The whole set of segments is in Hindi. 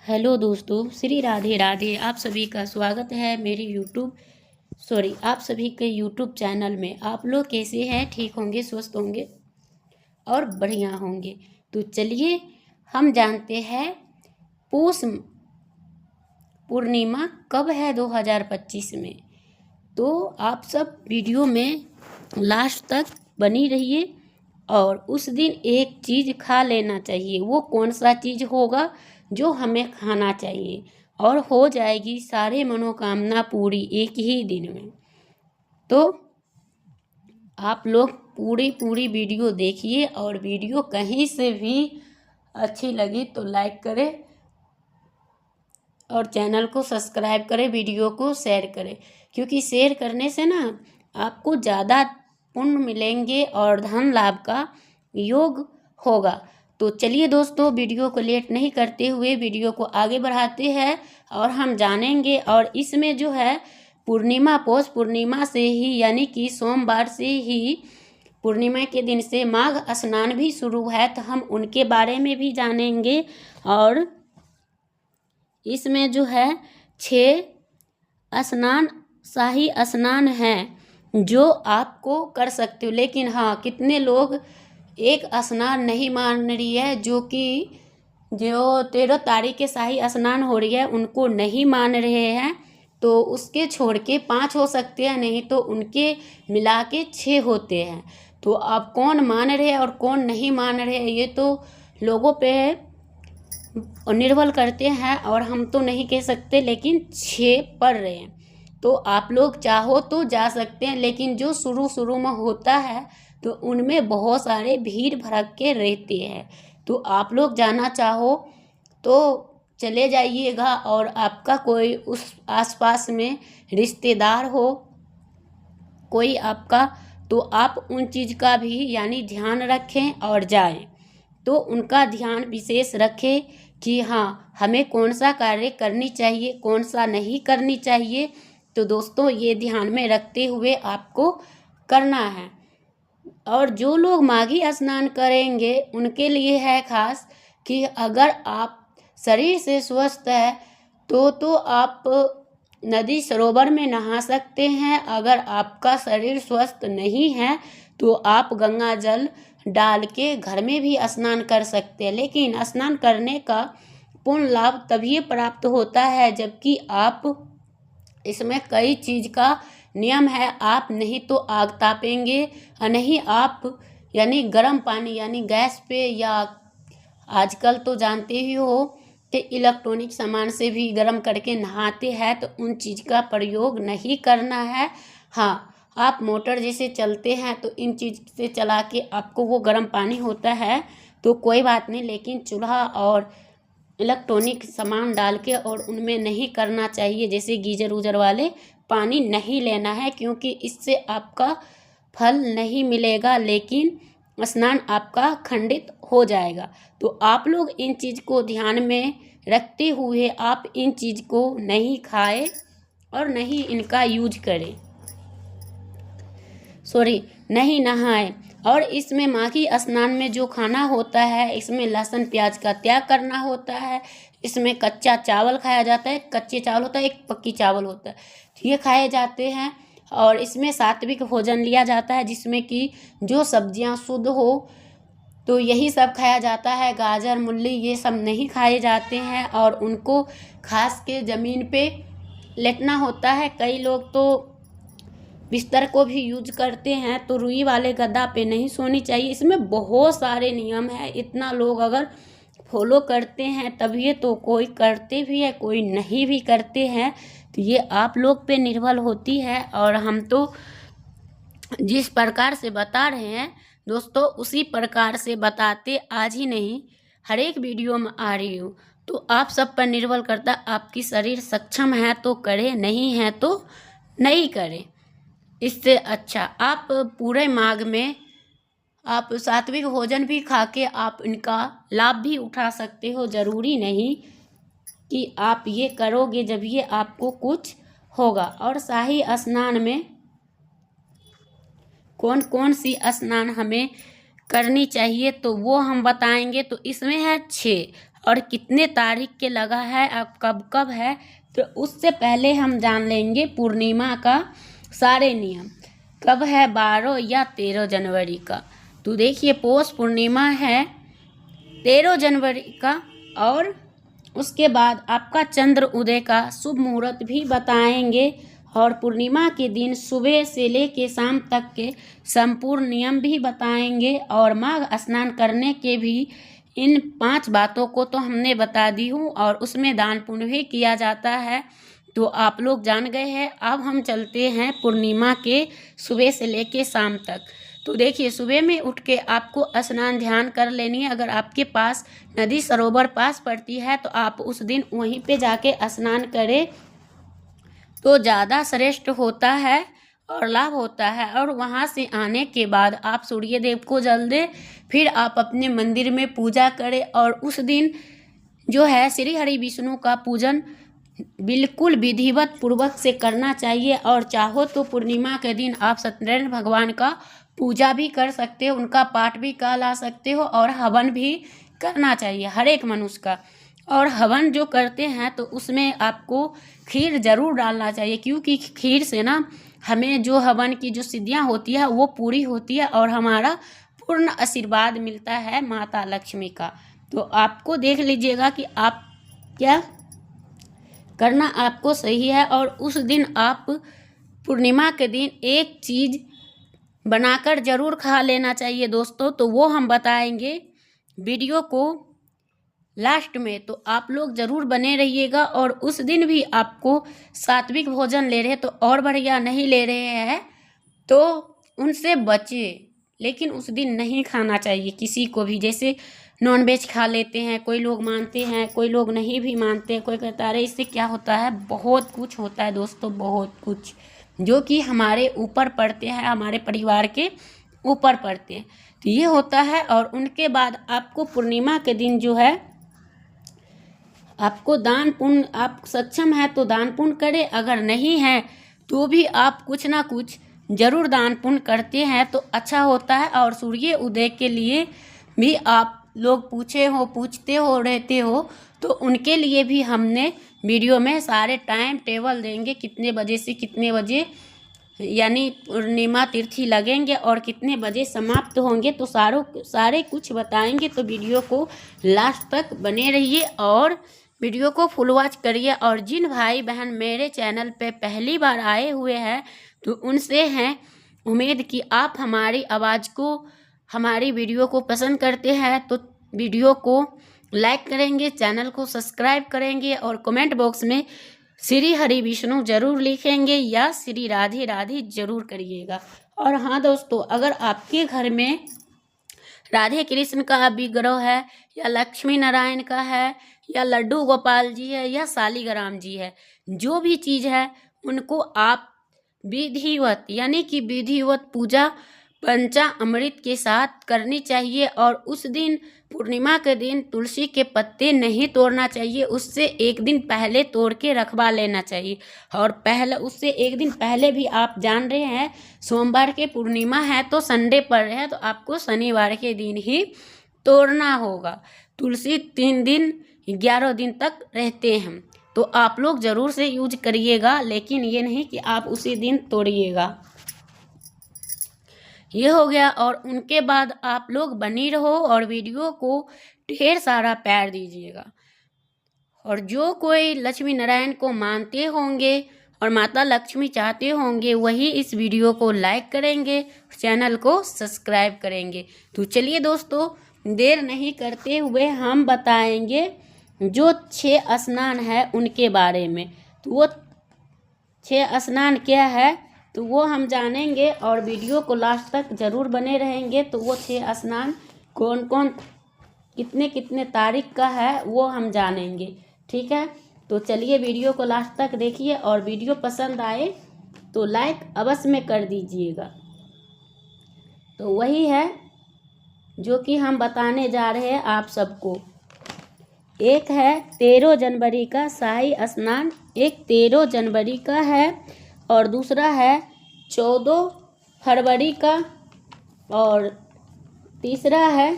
हेलो दोस्तों, श्री राधे राधे। आप सभी का स्वागत है मेरी आप सभी के यूट्यूब चैनल में। आप लोग कैसे हैं? ठीक होंगे, स्वस्थ होंगे और बढ़िया होंगे। तो चलिए हम जानते हैं पौष पूर्णिमा कब है 2025 में। तो आप सब वीडियो में लास्ट तक बनी रहिए और उस दिन एक चीज़ खा लेना चाहिए। वो कौन सा चीज़ होगा जो हमें खाना चाहिए और हो जाएगी सारे मनोकामना पूरी एक ही दिन में। तो आप लोग पूरी वीडियो देखिए और वीडियो कहीं से भी अच्छी लगी तो लाइक करें और चैनल को सब्सक्राइब करें, वीडियो को शेयर करें, क्योंकि शेयर करने से ना आपको ज़्यादा पुण्य मिलेंगे और धन लाभ का योग होगा। तो चलिए दोस्तों, वीडियो को लेट नहीं करते हुए वीडियो को आगे बढ़ाते हैं और हम जानेंगे। और इसमें जो है पूर्णिमा, पौष पूर्णिमा से ही यानी कि सोमवार से ही पूर्णिमा के दिन से माघ स्नान भी शुरू है, तो हम उनके बारे में भी जानेंगे। और इसमें जो है 6 स्नान, शाही स्नान हैं जो आपको कर सकते हो। लेकिन हाँ, कितने लोग एक स्नान नहीं मान रही है, जो 13 तारीख के शाही स्नान हो रही है उनको नहीं मान रहे हैं। तो उसके छोड़ के 5 हो सकते हैं, नहीं तो उनके मिला के 6 होते हैं। तो आप कौन मान रहे हैं और कौन नहीं मान रहे हैं, ये तो लोगों पे निर्भर करते हैं और हम तो नहीं कह सकते। लेकिन 6 पढ़ रहे हैं तो आप लोग चाहो तो जा सकते हैं। लेकिन जो शुरू में होता है तो उनमें बहुत सारे भीड़ भड़क्के रहते हैं। तो आप लोग जाना चाहो तो चले जाइएगा। और आपका कोई उस आसपास में रिश्तेदार हो कोई आपका, तो आप उन चीज़ का भी यानी ध्यान रखें और जाएं। तो उनका ध्यान विशेष रखें कि हाँ, हमें कौन सा कार्य करनी चाहिए, कौन सा नहीं करनी चाहिए। तो दोस्तों, ये ध्यान में रखते हुए आपको करना है। और जो लोग माघी स्नान करेंगे उनके लिए है खास कि अगर आप शरीर से स्वस्थ है तो आप नदी सरोवर में नहा सकते हैं। अगर आपका शरीर स्वस्थ नहीं है तो आप गंगा जल डाल के घर में भी स्नान कर सकते हैं। लेकिन स्नान करने का पूर्ण लाभ तभी प्राप्त होता है जबकि आप इसमें कई चीज़ का नियम है। आप नहीं तो आग तापेंगे और नहीं आप यानी गर्म पानी यानी गैस पे, या आजकल तो जानते ही हो कि इलेक्ट्रॉनिक सामान से भी गर्म करके नहाते हैं, तो उन चीज़ का प्रयोग नहीं करना है। हाँ, आप मोटर जैसे चलते हैं तो इन चीज़ से चला के आपको वो गर्म पानी होता है तो कोई बात नहीं। लेकिन चूल्हा और इलेक्ट्रॉनिक सामान डाल के और उनमें नहीं करना चाहिए, जैसे गीजर उजर वाले पानी नहीं लेना है, क्योंकि इससे आपका फल नहीं मिलेगा, लेकिन स्नान आपका खंडित हो जाएगा। तो आप लोग इन चीज़ को ध्यान में रखते हुए आप इन चीज़ को नहीं खाएं और नहीं इनका यूज करें, नहीं नहाएं। और इसमें माघी स्नान में जो खाना होता है, इसमें लहसुन प्याज का त्याग करना होता है। इसमें कच्चा चावल खाया जाता है, कच्चे चावल होता है, एक पक्की चावल होता है, ये खाए जाते हैं। और इसमें सात्विक भोजन लिया जाता है, जिसमें कि जो सब्जियां शुद्ध हो तो यही सब खाया जाता है। गाजर, मूली ये सब नहीं खाए जाते हैं और उनको खास के ज़मीन पे लेटना होता है। कई लोग तो बिस्तर को भी यूज करते हैं, तो रुई वाले गद्दा पे नहीं सोनी चाहिए। इसमें बहुत सारे नियम हैं। इतना लोग अगर फॉलो करते हैं तभी तो, कोई करते भी है कोई नहीं भी करते हैं। तो ये आप लोग पे निर्भर होती है। और हम तो जिस प्रकार से बता रहे हैं दोस्तों, उसी प्रकार से बताते आज ही नहीं, हर एक वीडियो में आ रही हूँ। तो आप सब पर निर्भर करता, आपकी शरीर सक्षम है तो करें, नहीं है तो नहीं करें। इससे अच्छा आप पूरे माघ में आप सात्विक भोजन भी खा के आप इनका लाभ भी उठा सकते हो। ज़रूरी नहीं कि आप ये करोगे जब ये आपको कुछ होगा। और शाही स्नान में कौन कौन सी स्नान हमें करनी चाहिए तो वो हम बताएंगे। तो इसमें है 6, और कितने तारीख के लगा है अब कब कब है, तो उससे पहले हम जान लेंगे पूर्णिमा का सारे नियम। कब है 12 या 13 जनवरी का। तो देखिए पौष पूर्णिमा है 13 जनवरी का, और उसके बाद आपका चंद्र उदय का शुभ मुहूर्त भी बताएंगे, और पूर्णिमा के दिन सुबह से लेके शाम तक के संपूर्ण नियम भी बताएंगे, और माघ स्नान करने के भी इन 5 बातों को तो हमने बता दी हूँ, और उसमें दान पुण्य भी किया जाता है, तो आप लोग जान गए हैं। अब हम चलते हैं पूर्णिमा के सुबह से लेके शाम तक। तो देखिए सुबह में उठ के आपको स्नान ध्यान कर लेनी है। अगर आपके पास नदी सरोवर पास पड़ती है तो आप उस दिन वहीं पे जाके स्नान करें तो ज़्यादा श्रेष्ठ होता है और लाभ होता है। और वहाँ से आने के बाद आप सूर्य देव को जल दें, फिर आप अपने मंदिर में पूजा करें, और उस दिन जो है श्री हरि विष्णु का पूजन बिल्कुल विधिवत पूर्वक से करना चाहिए। और चाहो तो पूर्णिमा के दिन आप सत्यनारायण भगवान का पूजा भी कर सकते हो, उनका पाठ भी कहला सकते हो, और हवन भी करना चाहिए हर एक मनुष्य का। और हवन जो करते हैं तो उसमें आपको खीर ज़रूर डालना चाहिए, क्योंकि खीर से ना हमें जो हवन की जो सिद्धियां होती है वो पूरी होती है, और हमारा पूर्ण आशीर्वाद मिलता है माता लक्ष्मी का। तो आपको देख लीजिएगा कि आप क्या करना आपको सही है। और उस दिन आप पूर्णिमा के दिन एक चीज़ बनाकर ज़रूर खा लेना चाहिए दोस्तों, तो वो हम बताएंगे वीडियो को लास्ट में, तो आप लोग ज़रूर बने रहिएगा। और उस दिन भी आपको सात्विक भोजन ले रहे हैं तो और बढ़िया, नहीं ले रहे हैं तो उनसे बचे, लेकिन उस दिन नहीं खाना चाहिए किसी को भी। जैसे नॉनवेज खा लेते हैं, कोई लोग मानते हैं, कोई लोग नहीं भी मानते हैं, कोई कहता है इससे क्या होता है, बहुत कुछ होता है दोस्तों, बहुत कुछ जो कि हमारे ऊपर पड़ते हैं, हमारे परिवार के ऊपर पड़ते हैं, तो ये होता है। और उनके बाद आपको पूर्णिमा के दिन जो है आपको दान पुण्य, आप सक्षम है तो दान पुण्य करें, अगर नहीं है तो भी आप कुछ ना कुछ जरूर दान पुण्य करते हैं तो अच्छा होता है। और सूर्य उदय के लिए भी आप लोग पूछते हो रहते हो, तो उनके लिए भी हमने वीडियो में सारे टाइम टेबल देंगे, कितने बजे से कितने बजे यानी पूर्णिमा तिथि लगेंगे और कितने बजे समाप्त होंगे, तो सारे कुछ बताएंगे। तो वीडियो को लास्ट तक बने रहिए और वीडियो को फुल वॉच करिए। और जिन भाई बहन मेरे चैनल पे पहली बार आए हुए हैं तो उनसे हैं उम्मीद कि आप हमारी आवाज़ को, हमारी वीडियो को पसंद करते हैं तो वीडियो को लाइक करेंगे, चैनल को सब्सक्राइब करेंगे, और कमेंट बॉक्स में श्री हरि विष्णु जरूर लिखेंगे या श्री राधे राधे जरूर करिएगा। और हाँ दोस्तों, अगर आपके घर में राधे कृष्ण का विग्रह है, या लक्ष्मी नारायण का है, या लड्डू गोपाल जी है, या शालिग्राम जी है, जो भी चीज़ है उनको आप विधिवत यानी कि विधिवत पूजा पंचामृत के साथ करनी चाहिए। और उस दिन पूर्णिमा के दिन तुलसी के पत्ते नहीं तोड़ना चाहिए, उससे एक दिन पहले तोड़ के रखवा लेना चाहिए। और पहले उससे एक दिन पहले भी आप जान रहे हैं सोमवार के पूर्णिमा है तो संडे पड़ रहे हैं, तो आपको शनिवार के दिन ही तोड़ना होगा। तुलसी 3 दिन 11 दिन तक रहते हैं, तो आप लोग ज़रूर से यूज करिएगा, लेकिन ये नहीं कि आप उसी दिन तोड़िएगा। ये हो गया। और उनके बाद आप लोग बनी रहो और वीडियो को ढेर सारा प्यार दीजिएगा। और जो कोई लक्ष्मी नारायण को मानते होंगे और माता लक्ष्मी चाहते होंगे वही इस वीडियो को लाइक करेंगे, चैनल को सब्सक्राइब करेंगे। तो चलिए दोस्तों, देर नहीं करते हुए हम बताएंगे जो 6 स्नान है उनके बारे में। तो वो 6 स्नान क्या है तो वो हम जानेंगे, और वीडियो को लास्ट तक ज़रूर बने रहेंगे। तो वो 6 स्नान कौन कौन कितने कितने तारीख का है वो हम जानेंगे, ठीक है। तो चलिए वीडियो को लास्ट तक देखिए, और वीडियो पसंद आए तो लाइक अवश्य में कर दीजिएगा। तो वही है जो कि हम बताने जा रहे हैं आप सबको। एक है 13 जनवरी का शाही स्नान, एक 13 जनवरी का है, और दूसरा है 14 फरवरी का, और तीसरा है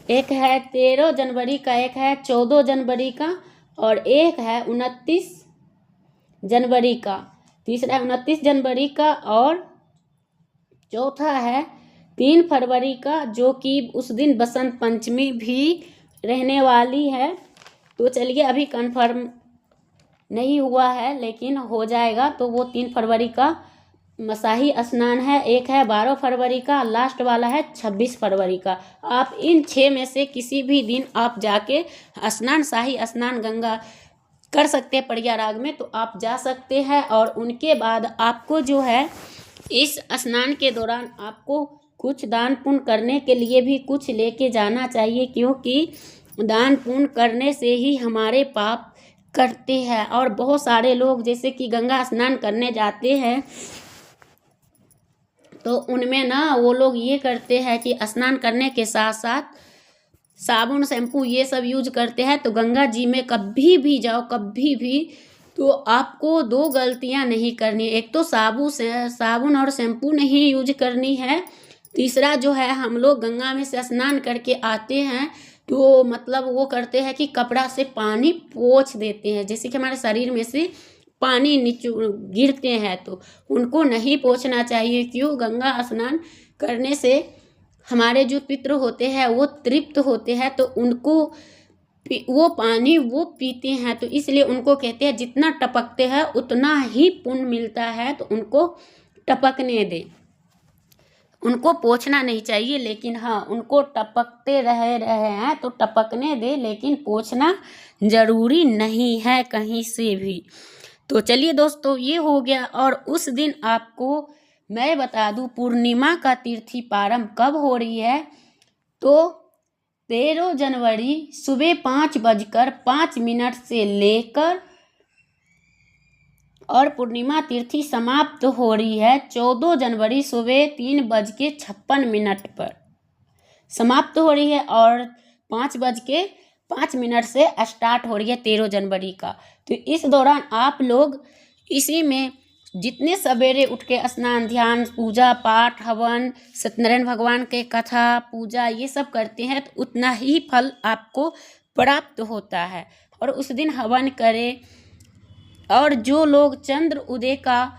एक है 13 जनवरी का, एक है 14 जनवरी का, और एक है 29 जनवरी का। तीसरा है 29 जनवरी का, और चौथा है 3 फरवरी का, जो कि उस दिन बसंत पंचमी भी रहने वाली है। तो चलिए, अभी कंफर्म नहीं हुआ है लेकिन हो जाएगा। तो वो 3 फरवरी का मसाही स्नान है, एक है 12 फरवरी का, लास्ट वाला है 26 फरवरी का। आप इन 6 में से किसी भी दिन आप जाके स्नान, शाही स्नान गंगा कर सकते हैं प्रयागराज में, तो आप जा सकते हैं। और उनके बाद आपको जो है इस स्नान के दौरान आपको कुछ दान पुण्य करने के लिए भी कुछ लेके जाना चाहिए, क्योंकि दान पुण्य करने से ही हमारे पाप करते हैं। और बहुत सारे लोग जैसे कि गंगा स्नान करने जाते हैं तो उनमें ना वो लोग ये करते हैं कि स्नान करने के साथ साथ साबुन, शैम्पू ये सब यूज करते हैं। तो गंगा जी में कभी भी जाओ, कभी भी, तो आपको 2 गलतियां नहीं करनी। एक तो साबुन और शैम्पू नहीं यूज करनी है। तीसरा जो है, हम लोग गंगा में से स्नान करके आते हैं तो मतलब वो करते हैं कि कपड़ा से पानी पोंछ देते हैं, जैसे कि हमारे शरीर में से पानी नीचे गिरते हैं, तो उनको नहीं पोंछना चाहिए। क्यों? गंगा स्नान करने से हमारे जो पितृ होते हैं वो तृप्त होते हैं, तो उनको वो पानी वो पीते हैं, तो इसलिए उनको कहते हैं जितना टपकते हैं उतना ही पुण्य मिलता है, तो उनको टपकने दें। उनको पोंछना नहीं चाहिए, लेकिन हाँ, उनको टपकते रहे हैं तो टपकने दे, लेकिन पोंछना जरूरी नहीं है कहीं से भी। तो चलिए दोस्तों, ये हो गया। और उस दिन आपको मैं बता दूं पूर्णिमा का तिथि प्रारंभ कब हो रही है। तो 13 जनवरी सुबह 5:05 से लेकर और पूर्णिमा तिथि समाप्त हो रही है 14 जनवरी सुबह 3:56 पर समाप्त हो रही है, और 5:05 से स्टार्ट हो रही है 13 जनवरी का। तो इस दौरान आप लोग इसी में जितने सवेरे उठ के स्नान, ध्यान, पूजा पाठ, हवन, सत्यनारायण भगवान के कथा पूजा ये सब करते हैं, तो उतना ही फल आपको प्राप्त होता है। और उस दिन हवन करें। और जो लोग चंद्र उदय का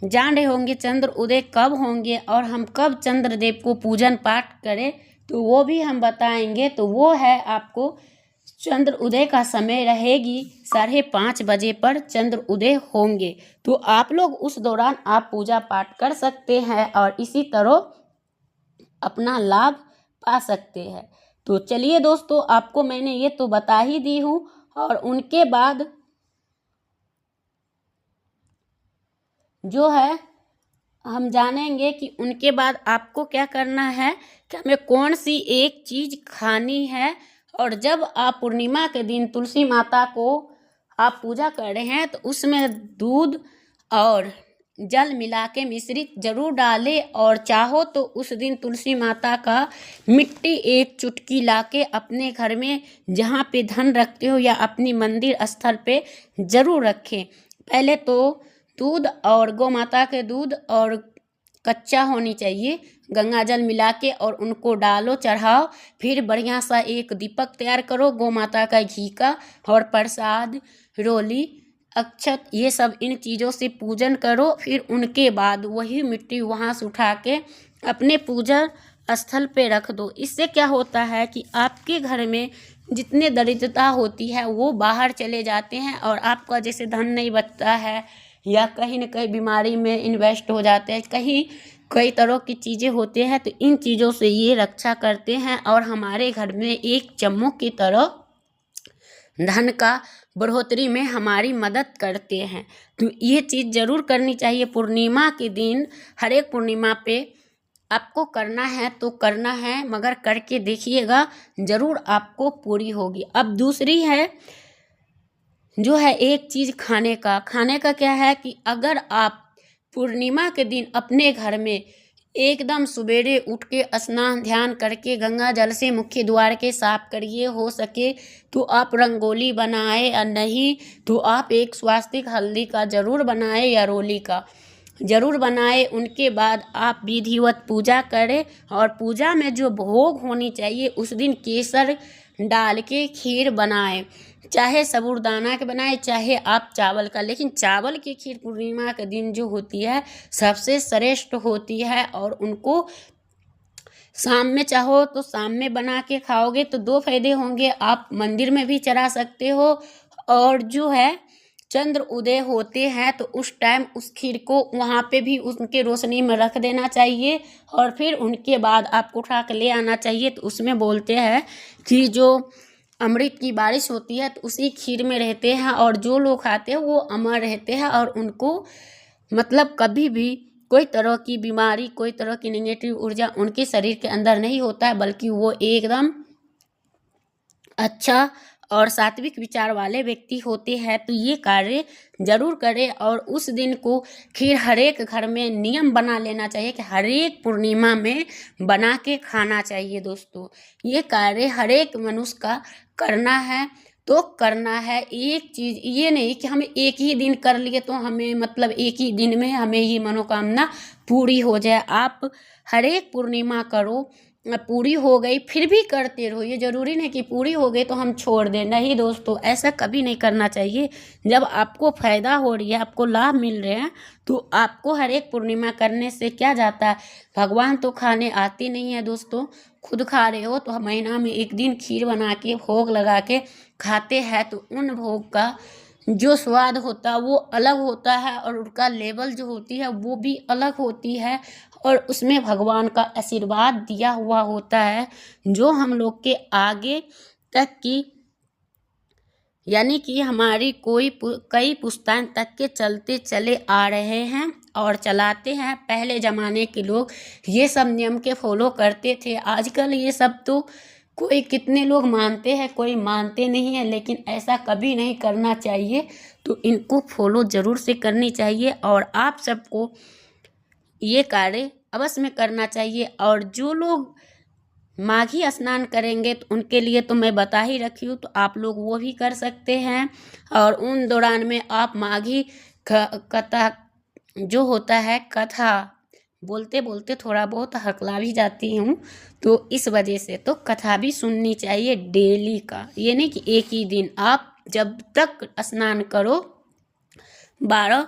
जान रहे होंगे, चंद्र उदय कब होंगे और हम कब चंद्रदेव को पूजन पाठ करें, तो वो भी हम बताएंगे। तो वो है, आपको चंद्र उदय का समय रहेगी 5:30 बजे पर चंद्र उदय होंगे, तो आप लोग उस दौरान आप पूजा पाठ कर सकते हैं और इसी तरह अपना लाभ पा सकते हैं। तो चलिए दोस्तों, आपको मैंने ये तो बता ही दी हूँ। और उनके बाद जो है हम जानेंगे कि उनके बाद आपको क्या करना है, कि हमें कौन सी एक चीज़ खानी है। और जब आप पूर्णिमा के दिन तुलसी माता को आप पूजा कर रहे हैं तो उसमें दूध और जल मिला के मिश्रित जरूर डालें। और चाहो तो उस दिन तुलसी माता का मिट्टी एक चुटकी लाके अपने घर में जहाँ पे धन रखते हो या अपनी मंदिर स्थल पे जरूर रखें। पहले तो दूध और गौ माता के दूध और कच्चा होनी चाहिए, गंगा जल मिला के, और उनको डालो, चढ़ाओ। फिर बढ़िया सा एक दीपक तैयार करो गौ माता का घी का, और प्रसाद, रोली, अक्षत ये सब इन चीज़ों से पूजन करो। फिर उनके बाद वही मिट्टी वहाँ से उठा के अपने पूजा स्थल पे रख दो। इससे क्या होता है कि आपके घर में जितने दरिद्रता होती है वो बाहर चले जाते हैं, और आपका जैसे धन नहीं बचता है या कहीं न कहीं बीमारी में इन्वेस्ट हो जाते हैं, कहीं कई तरह की चीज़ें होती हैं, तो इन चीज़ों से ये रक्षा करते हैं और हमारे घर में एक चम्मच की तरह धन का बढ़ोतरी में हमारी मदद करते हैं। तो ये चीज़ ज़रूर करनी चाहिए पूर्णिमा के दिन। हर एक पूर्णिमा पे आपको करना है तो करना है, मगर करके देखिएगा, ज़रूर आपको पूरी होगी। अब दूसरी है जो है एक चीज़ खाने का क्या है कि अगर आप पूर्णिमा के दिन अपने घर में एकदम सवेरे उठ के स्नान ध्यान करके गंगा जल से मुख्य द्वार के साफ करिए, हो सके तो आप रंगोली बनाए, और नहीं तो आप एक स्वास्तिक हल्दी का ज़रूर बनाए या रोली का। ज़रूर बनाएं। उनके बाद आप विधिवत पूजा करें और पूजा में जो भोग होनी चाहिए उस दिन केसर डाल के खीर बनाएं, चाहे साबूदाना के बनाएं चाहे आप चावल का, लेकिन चावल की खीर पूर्णिमा के दिन जो होती है सबसे श्रेष्ठ होती है। और उनको शाम में चाहो तो शाम में बना के खाओगे तो दो फायदे होंगे, आप मंदिर में भी चढ़ा सकते हो और जो है चंद्र उदय होते हैं तो उस टाइम उस खीर को वहाँ पे भी उनके रोशनी में रख देना चाहिए और फिर उनके बाद आपको उठा के ले आना चाहिए। तो उसमें बोलते हैं कि जो अमृत की बारिश होती है तो उसी खीर में रहते हैं और जो लोग खाते हैं वो अमर रहते हैं और उनको मतलब कभी भी कोई तरह की बीमारी, कोई तरह की नेगेटिव ऊर्जा उनके शरीर के अंदर नहीं होता है, बल्कि वो एकदम अच्छा और सात्विक विचार वाले व्यक्ति होते हैं। तो ये कार्य जरूर करें और उस दिन को खीर हर एक घर में नियम बना लेना चाहिए कि हर एक पूर्णिमा में बना के खाना चाहिए। दोस्तों ये कार्य हर एक मनुष्य का करना है तो करना है। एक चीज़ ये नहीं कि हम एक ही दिन कर लिए तो हमें मतलब एक ही दिन में हमें ये मनोकामना पूरी हो जाए। आप हर एक पूर्णिमा करो, पूरी हो गई फिर भी करते रहो, ये ज़रूरी नहीं कि पूरी हो गई तो हम छोड़ दें। नहीं दोस्तों, ऐसा कभी नहीं करना चाहिए। जब आपको फ़ायदा हो रही है, आपको लाभ मिल रहे हैं तो आपको हर एक पूर्णिमा करने से क्या जाता है। भगवान तो खाने आते नहीं है दोस्तों, खुद खा रहे हो तो महीना में एक दिन खीर बना के भोग लगा के खाते हैं तो उन भोग का जो स्वाद होता है वो अलग होता है और उनका लेवल जो होती है वो भी अलग होती है और उसमें भगवान का आशीर्वाद दिया हुआ होता है जो हम लोग के आगे तक की यानी कि हमारी कई पुश्तैन तक के चलते चले आ रहे हैं और चलाते हैं। पहले ज़माने के लोग ये सब नियम के फॉलो करते थे। आजकल ये सब तो कोई कितने लोग मानते हैं, कोई मानते नहीं है, लेकिन ऐसा कभी नहीं करना चाहिए। तो इनको फॉलो ज़रूर से करनी चाहिए और आप सबको ये कार्य अवश्य में करना चाहिए। और जो लोग माघी स्नान करेंगे तो उनके लिए तो मैं बता ही रखी हूँ, तो आप लोग वो भी कर सकते हैं। और उन दौरान में आप माघी कथा जो होता है, कथा बोलते बोलते थोड़ा बहुत हकला भी जाती हूँ, तो इस वजह से तो कथा भी सुननी चाहिए डेली का। ये नहीं कि एक ही दिन, आप जब तक स्नान करो 12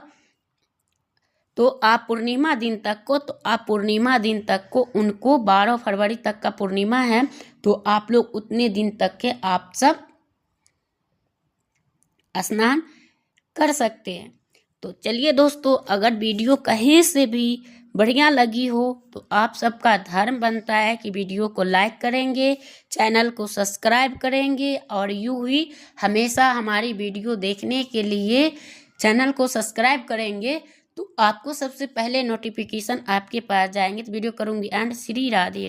तो आप पूर्णिमा दिन तक को उनको 12 फरवरी तक का पूर्णिमा है तो आप लोग उतने दिन तक के आप सब स्नान कर सकते हैं। तो चलिए दोस्तों, अगर वीडियो कहीं से भी बढ़िया लगी हो तो आप सबका धर्म बनता है कि वीडियो को लाइक करेंगे, चैनल को सब्सक्राइब करेंगे और यूं ही हमेशा हमारी वीडियो देखने के लिए चैनल को सब्सक्राइब करेंगे तो आपको सबसे पहले नोटिफिकेशन आपके पास जाएंगे। तो वीडियो करूंगी एंड श्री राधे।